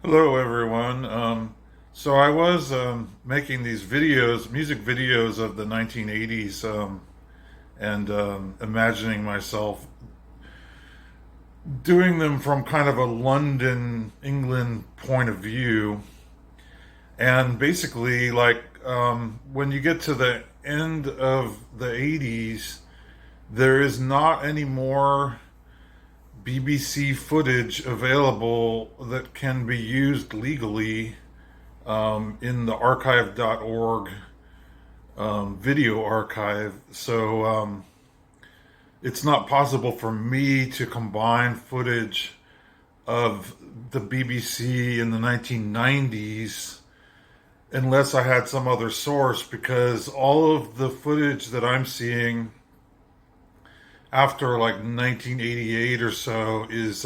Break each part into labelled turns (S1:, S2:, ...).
S1: Hello, everyone. So I was making these videos, music videos of the 1980s, and imagining myself doing them from kind of a London, England point of view. And basically, when you get to the end of the 80s, there is not any more BBC footage available that can be used legally in the archive.org video archive. So it's not possible for me to combine footage of the BBC in the 1990s unless I had some other source, because all of the footage that I'm seeing after like 1988 or so is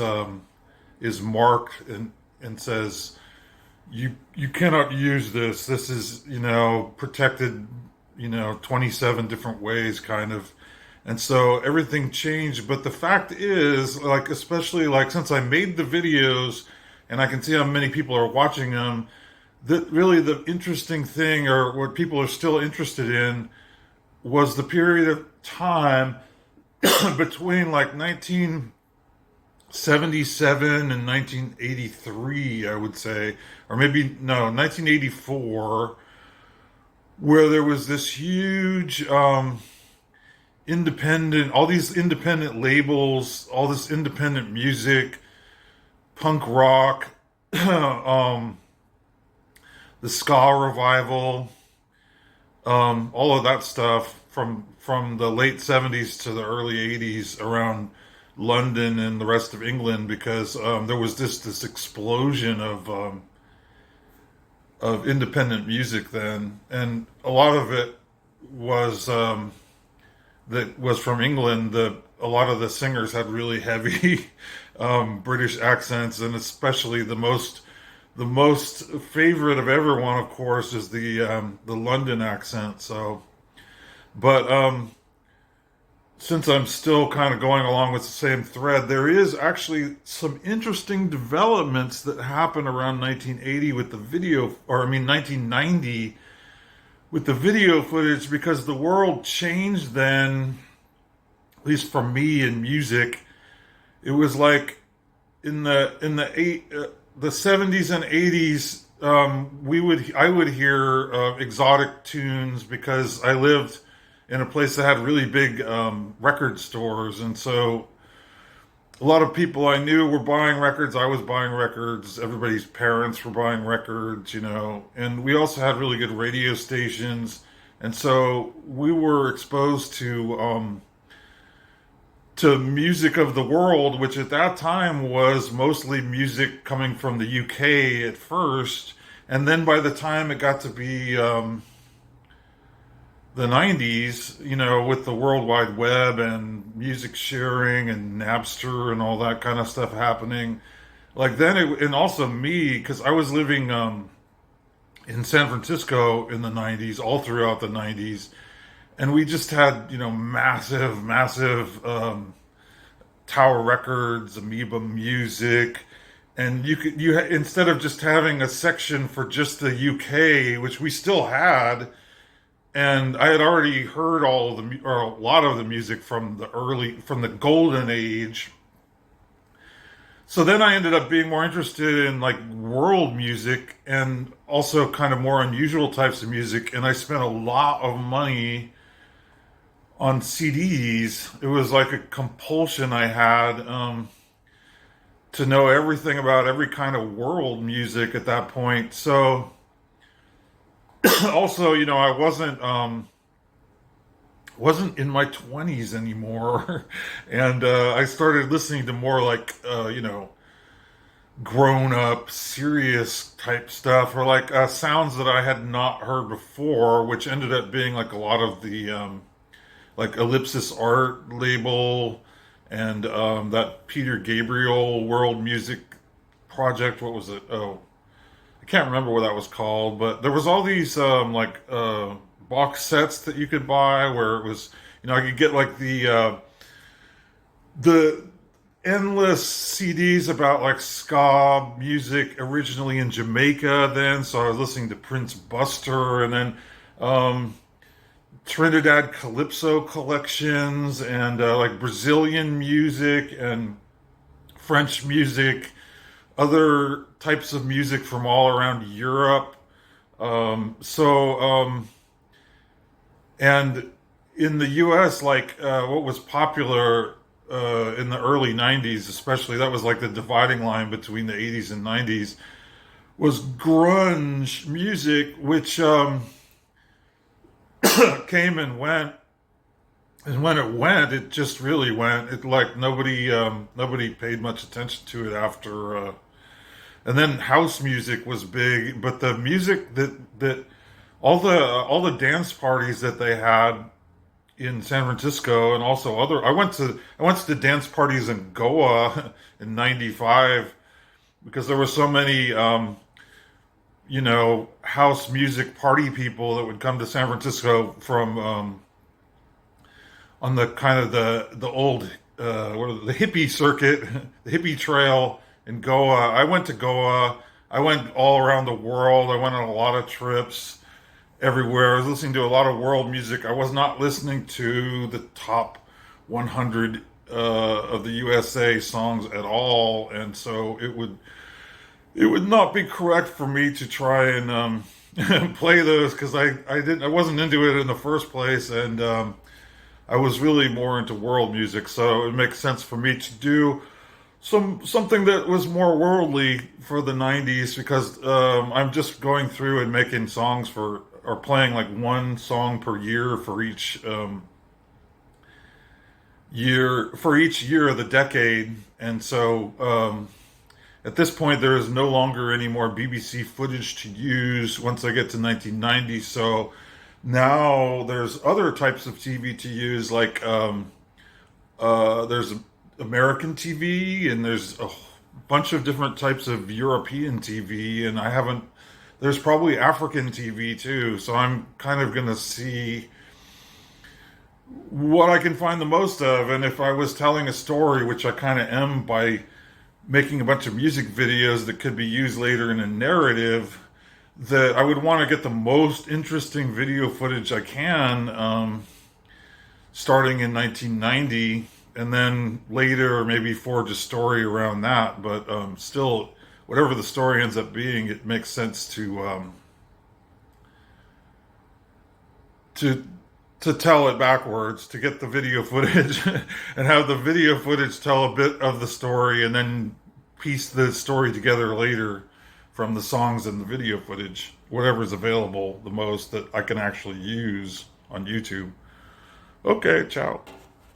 S1: marked and says you cannot use this. This is, protected, 27 different ways, kind of. And so everything changed. But the fact is, like, especially like since I made the videos and I can see how many people are watching them, that really the interesting thing, or what people are still interested in, was the period of time between like 1977 and 1983, I would say, or maybe no, 1984, where there was this huge independent, all these independent labels, all this independent music, punk rock, um, the ska revival, all of that stuff from the late 70s to the early 80s around London and the rest of England, because there was this explosion of independent music then, and a lot of it was that was from England. A lot of the singers had really heavy British accents, and especially the most favorite of everyone, of course, is the London accent. So, but since I'm still kind of going along with the same thread, there is actually some interesting developments that happened around 1980 with the video, or I mean 1990 with the video footage, because the world changed then, at least for me in music. It was like in the 70s and 80s, I would hear exotic tunes because I lived in a place that had really big record stores, and so a lot of people I knew were buying records. I was buying records. Everybody's parents were buying records, and we also had really good radio stations, and so we were exposed to music of the world, which at that time was mostly music coming from the UK at first. And then by the time it got to be the 90s, with the World Wide Web and music sharing and Napster and all that kind of stuff happening, like then and also me, because I was living in San Francisco in the 90s, all throughout the 90s, and we just had, massive Tower Records, Amoeba Music, and instead of just having a section for just the UK, which we still had, and I had already heard all of or a lot of the music from the golden age. So then I ended up being more interested in like world music and also kind of more unusual types of music, and I spent a lot of money on CDs. It was like a compulsion I had to know everything about every kind of world music at that point. So also, I wasn't in my 20s anymore, and I started listening to more like grown up, serious type stuff, or like sounds that I had not heard before, which ended up being like a lot of the like Ellipsis Art label, and that Peter Gabriel World Music Project. What was it? Oh, I can't remember what that was called, but there was all these box sets that you could buy where it was, I could get like the endless CDs about like ska music originally in Jamaica then. So I was listening to Prince Buster, and then um, Trinidad Calypso collections, and like Brazilian music and French music, other types of music from all around Europe. And in the US, like what was popular in the early 90s, especially, that was like the dividing line between the 80s and 90s, was grunge music, which came and went. And when it went, it just really went. It like nobody paid much attention to it after. And then house music was big, but the music that all the dance parties that they had in San Francisco, and also other, I went to the dance parties in Goa in '95 because there were so many house music party people that would come to San Francisco from on the kind of the old the hippie circuit, the hippie trail in Goa. I went to Goa. I went all around the world. I went on a lot of trips everywhere. I was listening to a lot of world music. I was not listening to the top 100 of the USA songs at all, and so it would not be correct for me to try and play those because I wasn't into it in the first place, and I was really more into world music, so it makes sense for me to do something that was more worldly for the '90s because I'm just going through and making songs or playing like one song per year for each year of the decade, and so at this point there is no longer any more BBC footage to use once I get to 1990. So now there's other types of TV to use, like there's American TV, and there's a bunch of different types of European TV, and there's probably African TV too. So I'm kind of gonna see what I can find the most of, and if I was telling a story, which I kind of am by making a bunch of music videos that could be used later in a narrative, that I would want to get the most interesting video footage I can, starting in 1990, and then later maybe forge a story around that. But still, whatever the story ends up being, it makes sense to to tell it backwards, to get the video footage and have the video footage tell a bit of the story, and then piece the story together later from the songs and the video footage, whatever's available the most that I can actually use on YouTube. Okay, ciao.